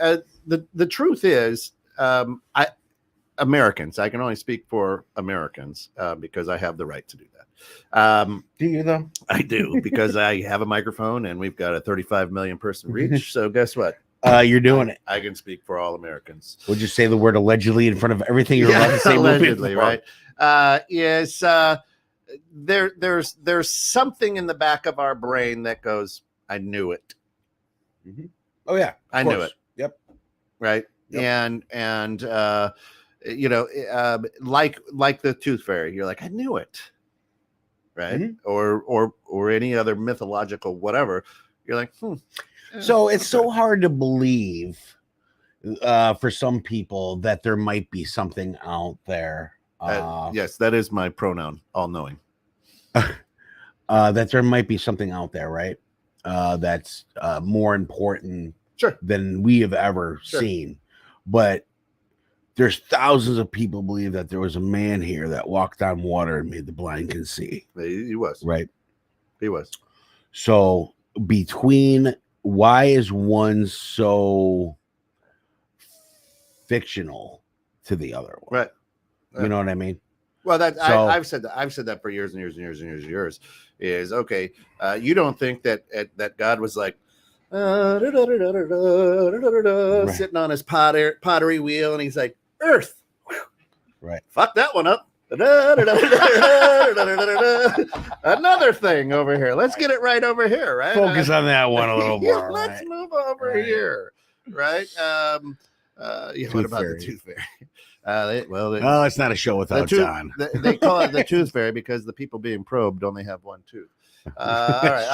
the truth is, Americans. I can only speak for Americans because I have the right to do that. Do you though? I do because I have a microphone and we've got a 35 million person reach. So guess what? You're doing it. I can speak for all Americans. Would you say the word allegedly in front of everything you're about to say? Allegedly, right? There's something in the back of our brain that goes, I knew it. Mm-hmm. Oh yeah, I knew it. Yep. Right. Yep. And like the tooth fairy, you're like, I knew it. Right. Mm-hmm. Or any other mythological whatever. You're like, So it's so hard to believe for some people that there might be something out there. Yes, that is my pronoun, all knowing. That there might be something out there, right? That's more important than we have ever seen. But there's thousands of people believe that there was a man here that walked on water and made the blind can see. He was. Right. He was. So between why is one so fictional to the other one? Right. You know what I mean? Well, I've said that. I've said that for years and years and years and years and years. Is okay. You don't think that God was like sitting on his pottery wheel, and he's like, Earth, right? Fuck that one up. Another thing over here. Let's get it right over here, right? Focus on that one a little more. Let's move over here, right? What about the tooth fairy? It's not a show without John. They call it the tooth fairy because the people being probed only have one tooth. All right,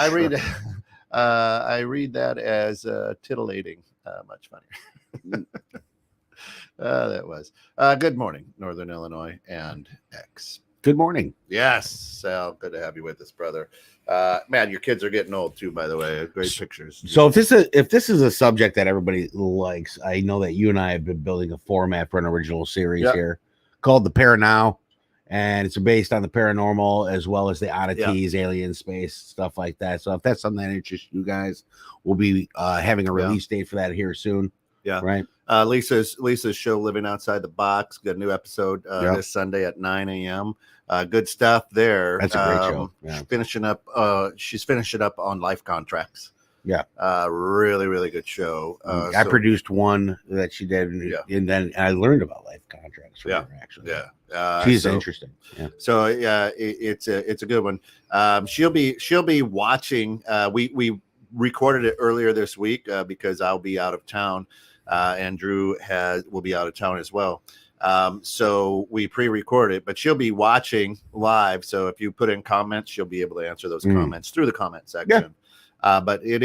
I read that as titillating, much funnier. That was good morning, Northern Illinois and X. Good morning. Yes, Sal. Good to have you with us, brother. Man, your kids are getting old too, by the way. Great pictures. So if this is a subject that everybody likes, I know that you and I have been building a format for an original series here called The Paranow, and it's based on the paranormal as well as the oddities, alien, space, stuff like that. So if that's something that interests you guys, we'll be having a release date for that here soon. Yeah. Right. Lisa's show, Living Outside the Box, got a new episode this Sunday at 9 a.m. Good stuff there. That's a great show. Yeah. She's finishing up on life contracts. Yeah. Really, really good show. I produced one that she did, and then I learned about life contracts from her, actually. Yeah. She's interesting. Yeah. So it's a good one. She'll be watching. We recorded it earlier this week because I'll be out of town. And Drew will be out of town as well. So we pre-recorded it, but she'll be watching live. So if you put in comments, she'll be able to answer those comments through the comment section. Yeah. But we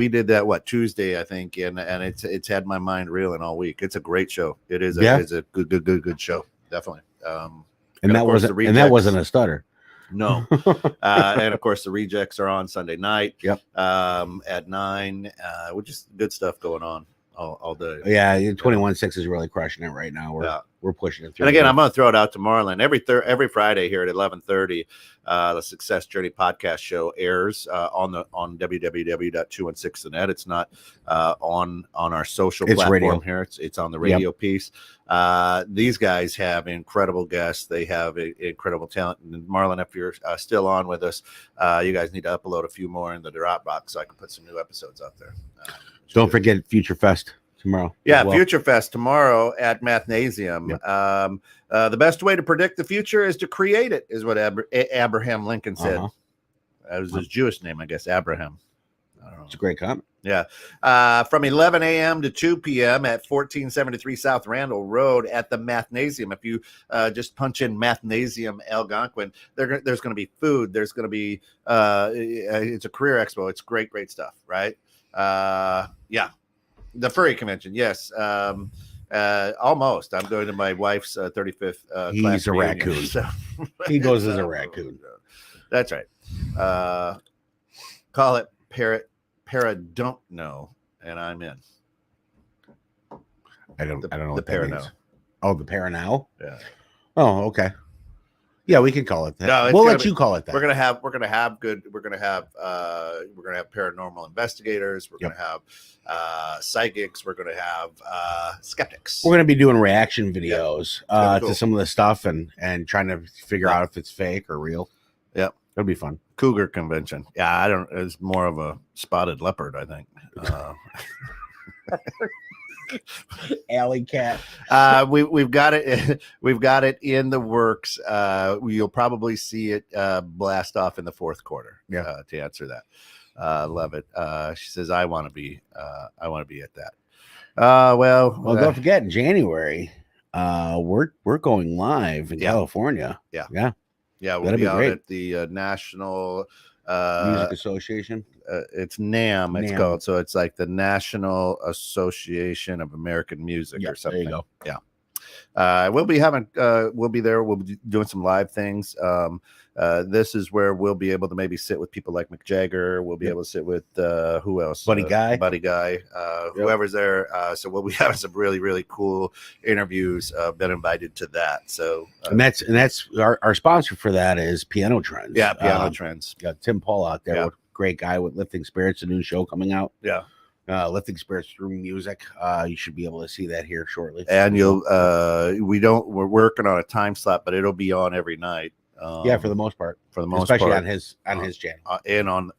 did that Tuesday, I think, and it's had my mind reeling all week. It's a great show. It is it's a good show, definitely. And that wasn't a stutter. No. And of course the rejects are on Sunday night. Yep. At 9, which is good stuff going on all day. Yeah, 21.6 is really crushing it right now. We're pushing it through. And again, I'm going to throw it out to Marlon every Friday here at 11:30. The Success Journey podcast show airs on www.216.net. It's not on our social platform radio. Here. It's on the radio piece. These guys have incredible guests. They have incredible talent. And Marlon, if you're still on with us, you guys need to upload a few more in the Dropbox so I can put some new episodes out there. Don't forget Future Fest tomorrow. Yeah, Future Fest tomorrow at Mathnasium. Yep. The best way to predict the future is to create it, is what Abraham Lincoln said. That was his Jewish name, I guess, Abraham. I don't know. It's a great comment. Yeah. From 11 a.m. to 2 p.m. at 1473 South Randall Road at the Mathnasium. If you just punch in Mathnasium Algonquin, there's going to be food. There's going to be it's a career expo. It's great stuff, right? The furry convention, yes. Almost. I'm going to my wife's 35th. He's a raccoon. So. He goes as a raccoon. That's right. Call it Para don't know, and I'm in. I don't know the Paranow. Oh, the Paranow? Yeah. Oh, okay. Yeah, we can call it that. No, it's we'll gonna let be- you call it that. We're gonna have paranormal investigators. We're Yep. gonna have psychics. We're gonna have skeptics. We're going to be doing reaction videos gonna be cool. to some of the stuff and trying to figure Yeah. out if it's fake or real. Yep. It'll be fun. Cougar convention. Yeah, I don't. It's more of a spotted leopard, I think. Alley cat. We've got it. We've got it in the works. You'll probably see it blast off in the fourth quarter. Yeah. To answer that, love it. She says, "I want to be. I want to be at that." Well, Don't forget in January, we're going live in Yeah. California. Yeah. Yeah. yeah, we'll that'd be be out great. at the National. Music Association. It's NAM. It's NAMM. called. So it's like the National Association of American Music Yeah, or something. there you go. Yeah. We'll be having. We'll be there. We'll be doing some live things. This is where we'll be able to maybe sit with people like Mick Jagger. We'll be Yep. able to sit with who else? Buddy Guy. Whoever's there. So we'll be having some really, really cool interviews. Been invited to that. So And that's our sponsor for that is Piano Trends. yeah, Piano Trends. Got Tim Paul out there, Yeah. great guy with Lifting Spirits, a new show coming out. Yeah. Lifting Spirits through music. You should be able to see that here shortly. And we're working on a time slot, but it'll be on every night. Yeah, for the most part. Especially part. on his channel. And on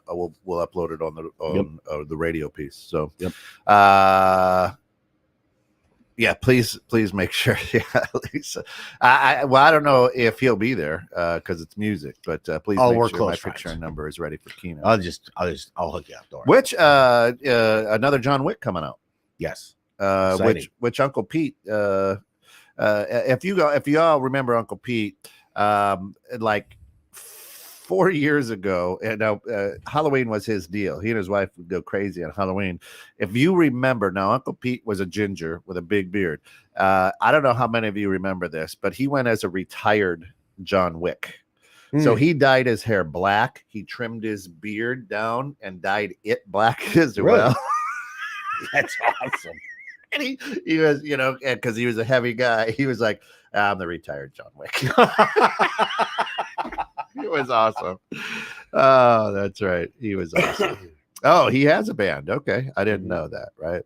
we'll upload it on the radio piece. So Yep. Yeah, please make sure. Yeah, Lisa. I don't know if he'll be there because it's music, but please Oh, make we're sure close my friends. picture and number is ready for Keenan. I'll hook you up, Dora. Which another John Wick coming out. Yes. Which Uncle Pete. If you all remember Uncle Pete, like 4 years ago, and now Halloween was his deal. He and his wife would go crazy on Halloween. If you remember, now Uncle Pete was a ginger with a big beard. I don't know how many of you remember this, but he went as a retired John Wick. So he dyed his hair black. He trimmed his beard down and dyed it black as Really? well. That's awesome. And he was, because he was a heavy guy, he was like, I'm the retired John Wick. It was awesome. Oh, that's right. He was awesome. Oh, he has a band. Okay. I didn't know that. Right.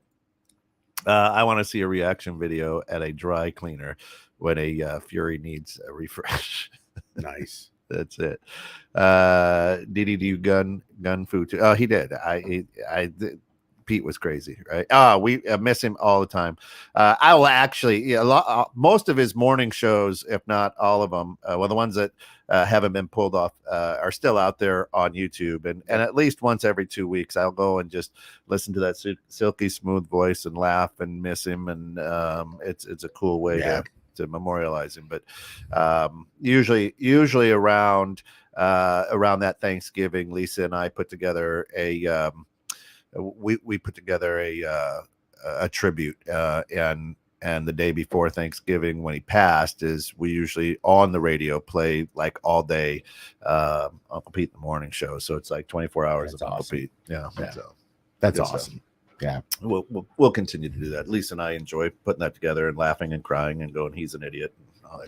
I want to see a reaction video at a dry cleaner when a Fury needs a refresh. Nice. That's it. Did he do gun food too? Oh, he did. Pete was crazy, right? We miss him all the time. I will actually, most of his morning shows, if not all of them, the ones that haven't been pulled off, are still out there on YouTube. And at least once every 2 weeks, I'll go and just listen to that silky smooth voice and laugh and miss him. And it's a cool way to memorialize him. But usually around that Thanksgiving, Lisa and I put together we put together a tribute, and the day before Thanksgiving when he passed is we usually on the radio play like all day Uncle Pete in the morning show, so it's like 24 hours That's of Uncle awesome. Pete. Yeah. So That's good awesome. stuff. Yeah. We'll continue to do that. Lisa and I enjoy putting that together and laughing and crying and going, he's an idiot, and all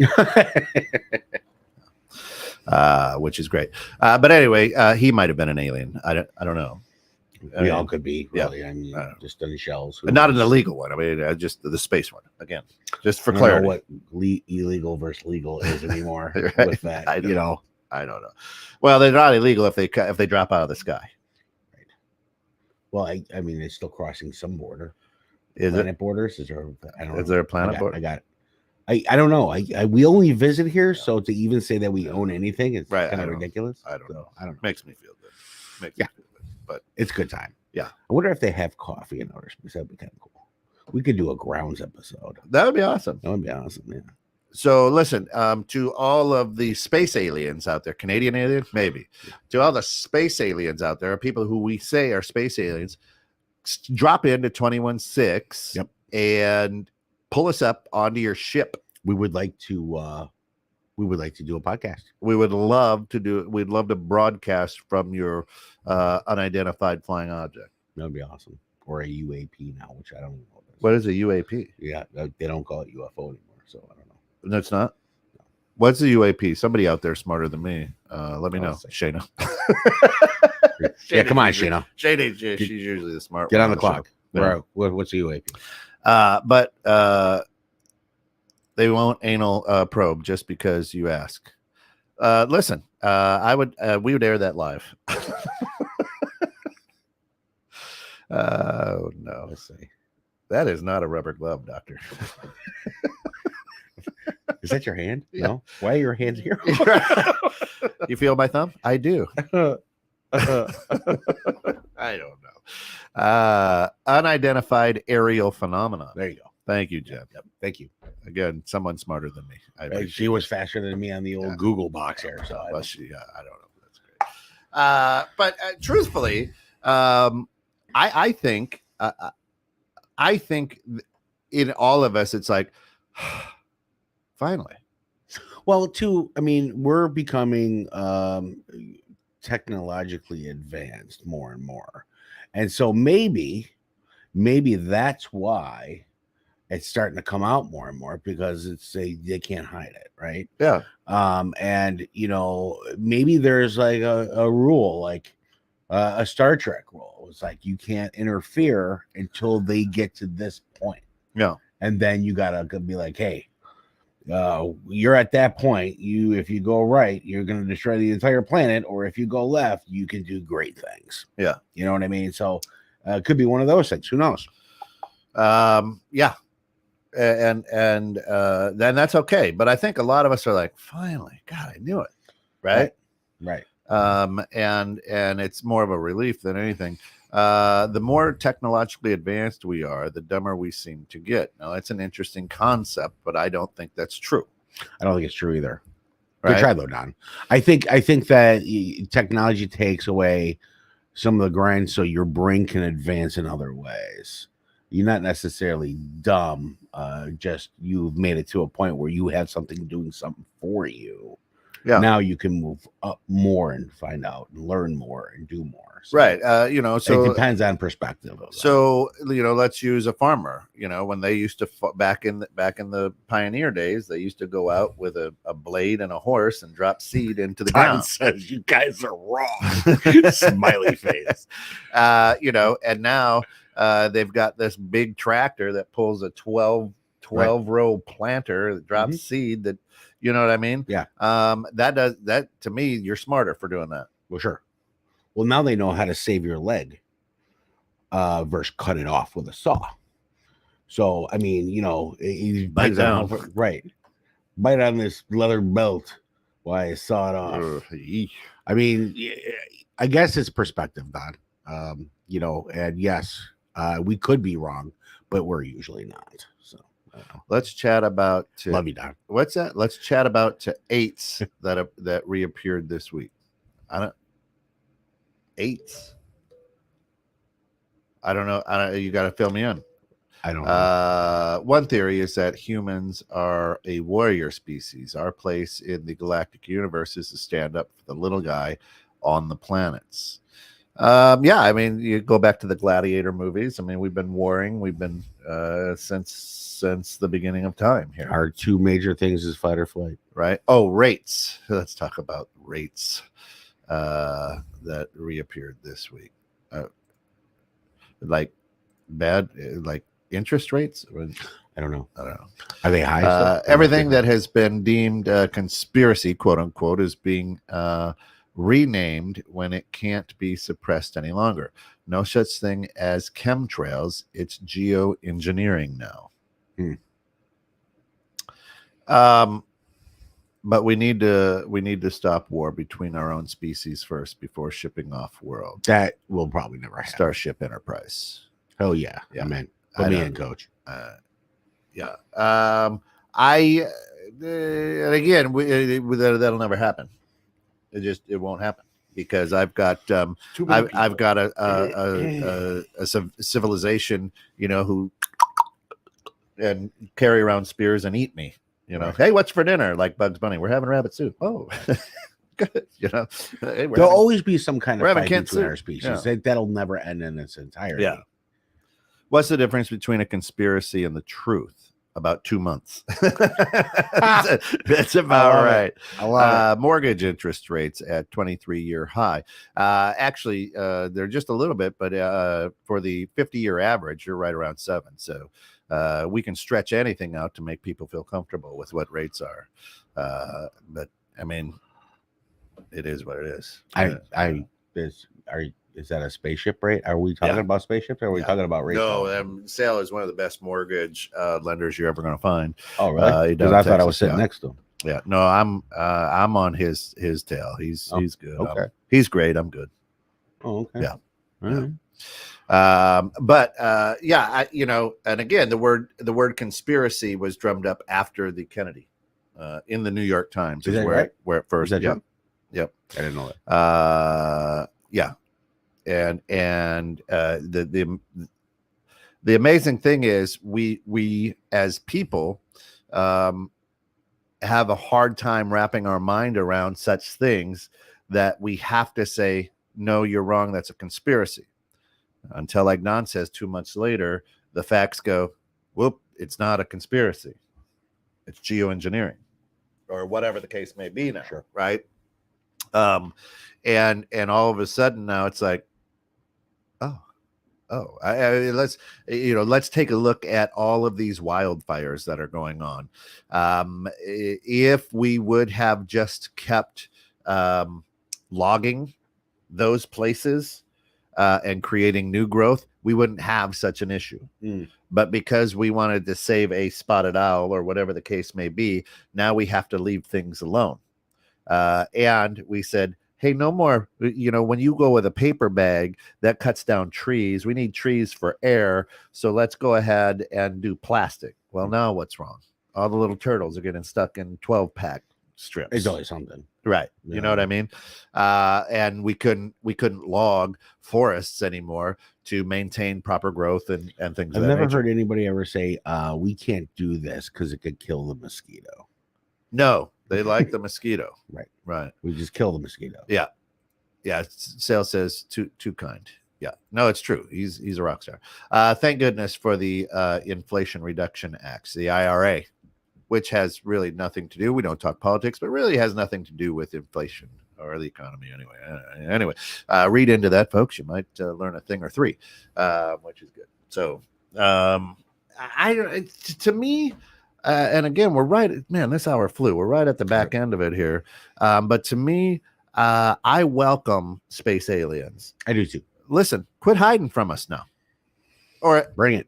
that. Which is great. But anyway, he might have been an alien. I don't know. We all could be, yeah. really. I mean, just in the shells. But not an illegal one. I mean, just the space one. Again, just for I don't know clarity. what illegal versus legal is anymore Right. with that. I don't know. Well, they're not illegal if they drop out of the sky. Right. Well, I mean, it's still crossing some border. Is Planet borders? Is there? I don't know. Is there a planet border? I got it. I don't know. We only visit here, so to even say that we own anything is Right, kind I of don't- ridiculous. I don't know. I don't know. Makes me feel good. Makes Yeah. me feel good. But It's a good time. Yeah. I wonder if they have coffee in outer space. That'd be kind of cool. We could do a grounds episode. that would be awesome. That would be awesome. Yeah. So listen, to all of the space aliens out there, Canadian aliens, maybe, to all the space aliens out there, people who we say are space aliens, drop into 216 Yep. and pull us up onto your ship. We would like to do a podcast. We would love to do it. We'd love to broadcast from your unidentified flying object. That would be awesome. Or a UAP now, which I don't know. What is a UAP? Yeah, they don't call it UFO anymore, so I don't know. No, it's not. What's the UAP? Somebody out there smarter than me. Let me know, Shayna. Yeah, come on, Shayna. Shayna, she's usually the smart Get one on the clock. Yeah. What's the UAP? But they won't anal probe just because you ask. Listen, we would air that live. Oh no, Let's see. that is not a rubber glove, doctor. Is that your hand? Yeah. No. Why are your hands here? You feel my thumb? I do. I don't know. Unidentified aerial phenomena. There you go. Thank you, Jim. Yep. Thank you. Again, someone smarter than me. She was faster than me on the old Google box here. So I don't know. That's great. But truthfully, I think in all of us, it's like, finally. Well, I mean, we're becoming technologically advanced more and more. And so maybe that's why it's starting to come out more and more, because they can't hide it, right? Yeah. And maybe there's like a rule, like a Star Trek rule. It's like you can't interfere until they get to this point. Yeah. And then you gotta be like, hey, you're at that point. If you go right, you're going to destroy the entire planet, or if you go left, you can do great things. Yeah, you know what I mean. So it could be one of those things. Who knows? Yeah, and then that's okay. But I think a lot of us are like, finally, God, I knew it, right? Right. And it's more of a relief than anything. The more technologically advanced we are, the dumber we seem to get. Now, that's an interesting concept, but I don't think that's true. I don't think it's true either. Right? Good try though, Don. I think that technology takes away some of the grind, so your brain can advance in other ways. You're not necessarily dumb. Just you've made it to a point where you have something doing something for you. Yeah. Now you can move up more and find out and learn more and do more. So right. So it depends on perspective. So, let's use a farmer. When they used to back in the pioneer days, they used to go out with a blade and a horse and drop seed into the ground. Says you guys are wrong. Smiley face. And now they've got this big tractor that pulls a 12 row planter that drops seed that. You know what I mean? Yeah. That to me, you're smarter for doing that. Well, sure. Well, now they know how to save your leg versus cut it off with a saw. So, I mean, it bite down. Right. Bite on this leather belt while I saw it off. I mean, I guess it's perspective, Don. And yes, we could be wrong, but we're usually not. So. Let's chat about love you, Don. What's that? Let's chat about eights that reappeared this week. Eights. I don't know. You got to fill me in. I don't know. One theory is that humans are a warrior species. Our place in the galactic universe is to stand up for the little guy on the planets. I mean, you go back to the Gladiator movies. I mean, we've been warring. We've been since the beginning of time here. Our two major things is fight or flight, right? Oh, rates. Let's talk about rates that reappeared this week. Like interest rates. I don't know. Are they high? Everything that has been deemed conspiracy, quote unquote, is being renamed when it can't be suppressed any longer. No such thing as chemtrails. It's geoengineering now. But we need to stop war between our own species first before shipping off world. That will probably never happen. Starship Enterprise. Oh yeah. Man. Put me in, coach. Yeah. And again, that'll never happen. It won't happen because I've got I've got a civilization, who and carry around spears and eat me. Right. Hey, what's for dinner? Like Bugs Bunny. We're having rabbit soup. Oh, good. Hey, there'll always be some kind of fight between our species. Yeah. That'll never end in its entirety. Yeah. What's the difference between a conspiracy and the truth? about 2 months. That's about right. I love Mortgage interest rates at 23-year high. Actually, they're just a little bit, but for the 50-year average, you're right around 7. So we can stretch anything out to make people feel comfortable with what rates are. But I mean, it is what it is. Is that a spaceship rate? Are we talking about spaceships or are we talking about rates? No, Sale is one of the best mortgage lenders you're ever going to find. Oh, really? Because I thought I was sitting next to him. Yeah, no, I'm on his tail. He's good. Okay, he's great. I'm good. Oh, okay. Yeah. All right. But and again, the word conspiracy was drummed up after the Kennedy in the New York Times. Is that right? Where it first. Yep. I didn't know that. Yeah. And the amazing thing is we as people have a hard time wrapping our mind around such things that we have to say, no, you're wrong. That's a conspiracy. Until, like Don says, 2 months later, the facts go, whoop, it's not a conspiracy. It's geoengineering or whatever the case may be now. Sure. Right. And all of a sudden now it's like, let's take a look at all of these wildfires that are going on. If we would have just kept logging those places and creating new growth, we wouldn't have such an issue. But because we wanted to save a spotted owl or whatever the case may be, now we have to leave things alone. And we said, hey, no more, when you go with a paper bag, that cuts down trees. We need trees for air. So let's go ahead and do plastic. Well, now what's wrong? All the little turtles are getting stuck in 12-pack strips. It's always something. Right. Yeah. You know what I mean? And we couldn't log forests anymore to maintain proper growth and things. I've never heard anybody ever say, we can't do this because it could kill the mosquito. No, they like the mosquito. Right. We just kill the mosquito. Yeah. Sale says too kind. Yeah. No, it's true. He's a rock star. Thank goodness for the Inflation Reduction Acts, the IRA, which has really nothing to do. We don't talk politics, but really has nothing to do with inflation or the economy anyway. Read into that, folks. You might learn a thing or three, which is good. So, to me. And again, we're right. Man, this hour flew. We're right at the back end of it here. But to me, I welcome space aliens. I do too. Listen, quit hiding from us now. Or bring it.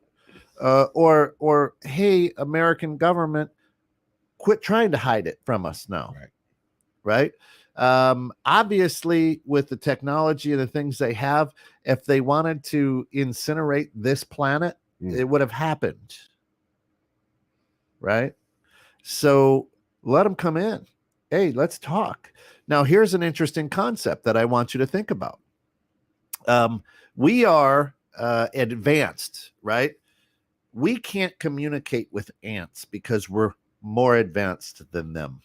Or hey, American government, quit trying to hide it from us now. Right. Obviously, with the technology and the things they have, if they wanted to incinerate this planet, it would have happened. Right. So let them come in. Hey, let's talk. Now, here's an interesting concept that I want you to think about. We are advanced, right? We can't communicate with ants because we're more advanced than them.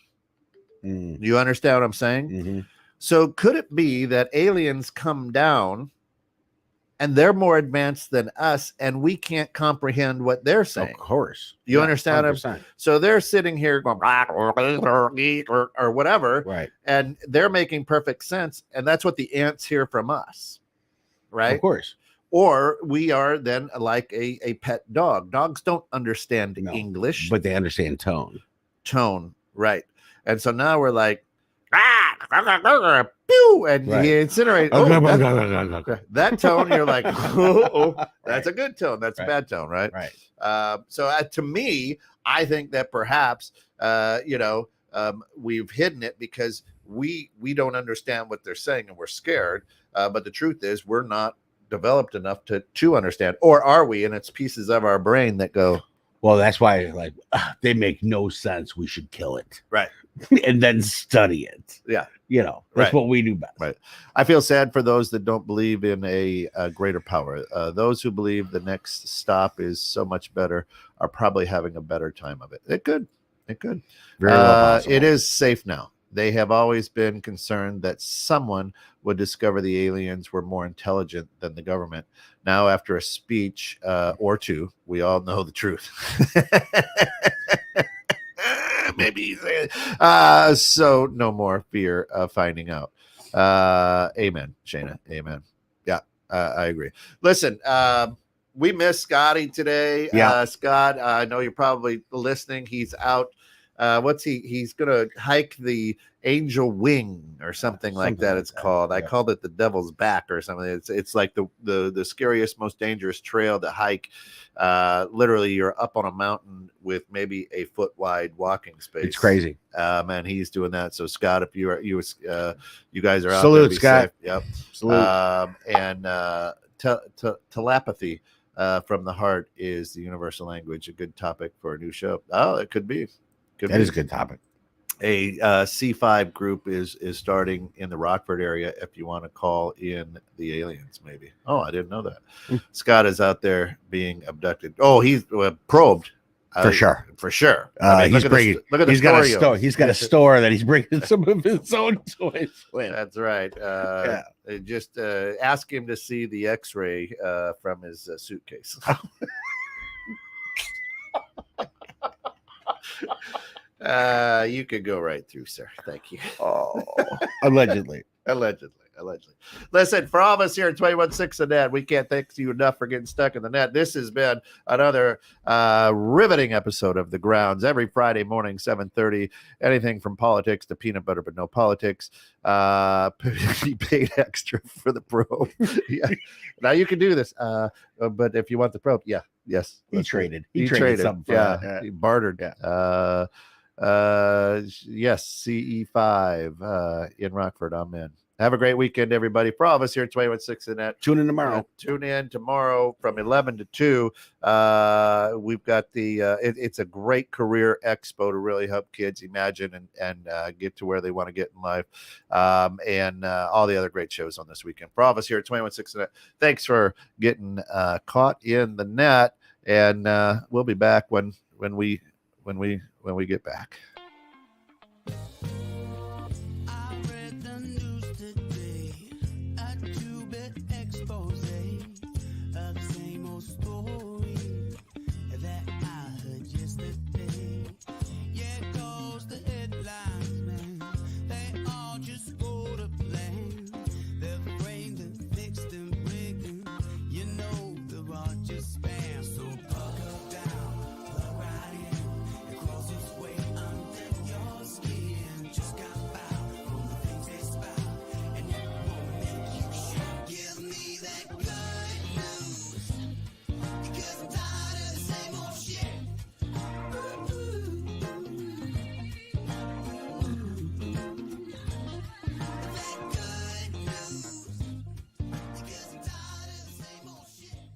You understand what I'm saying? Mm-hmm. So could it be that aliens come down and they're more advanced than us, and we can't comprehend what they're saying? Of course. You understand? 100%. So they're sitting here going, or whatever, right? And they're making perfect sense. And that's what the ants hear from us, right? Of course. Or we are then like a pet dog. Dogs don't understand English. But they understand tone. Tone, right. And so now we're like, pew, and you incinerate. That tone, you're like, that's a good tone. That's a bad tone, right? Right. So to me, I think that perhaps, we've hidden it because we don't understand what they're saying and we're scared. But the truth is, we're not developed enough to understand. Or are we? And it's pieces of our brain that go, well, that's why they make no sense. We should kill it. Right. And then study it. Yeah. That's what we do best. Right. I feel sad for those that don't believe in a greater power. Those who believe the next stop is so much better are probably having a better time of it. It could. Very well possible. It is safe now. They have always been concerned that someone would discover the aliens were more intelligent than the government. Now, after a speech or two, we all know the truth. maybe. So no more fear of finding out. Amen, Shayna. Amen. Yeah, I agree. Listen, we miss Scotty today. Yeah. Scott, I know you're probably listening. He's out. He's gonna hike the Angel Wing or something like that. It's called. I called it the Devil's Back or something. It's like the scariest, most dangerous trail to hike. Literally, you're up on a mountain with maybe a foot wide walking space. It's crazy. Man, he's doing that. So Scott, if you guys are out Salute, there, be Scott. safe. Yep. Salute. And telepathy from the heart is the universal language. A good topic for a new show. Oh, it could be. That is a good topic. A C5 group is starting in the Rockford area. If you want to call in the aliens, maybe. Oh, I didn't know that. Scott is out there being abducted. Oh, he's probed. For sure. For sure. He's bringing. He's got a store. He's got a store that he's bringing some of his own toys with. That's right. Just ask him to see the X-ray from his suitcase. You could go right through, sir. Thank you. Oh, allegedly. Allegedly. Listen, for all of us here at 21.6 The Net, we can't thank you enough for getting stuck in the net. This has been another riveting episode of The Grounds every Friday morning, 7:30. Anything from politics to peanut butter, but no politics. He paid extra for the probe. Yeah. Now you can do this. But if you want the probe, yes. He traded. He traded something for that. He bartered. Yeah. Yes, CE5 in Rockford. Amen. Have a great weekend, everybody. For all of us here at 21.6 The Net. Tune in tomorrow. Tune in tomorrow from 11 to 2. We've got it's a great career expo to really help kids imagine and get to where they want to get in life. And all the other great shows on this weekend. For all of us here at 21.6 The Net, thanks for getting caught in the net. And we'll be back when we get back.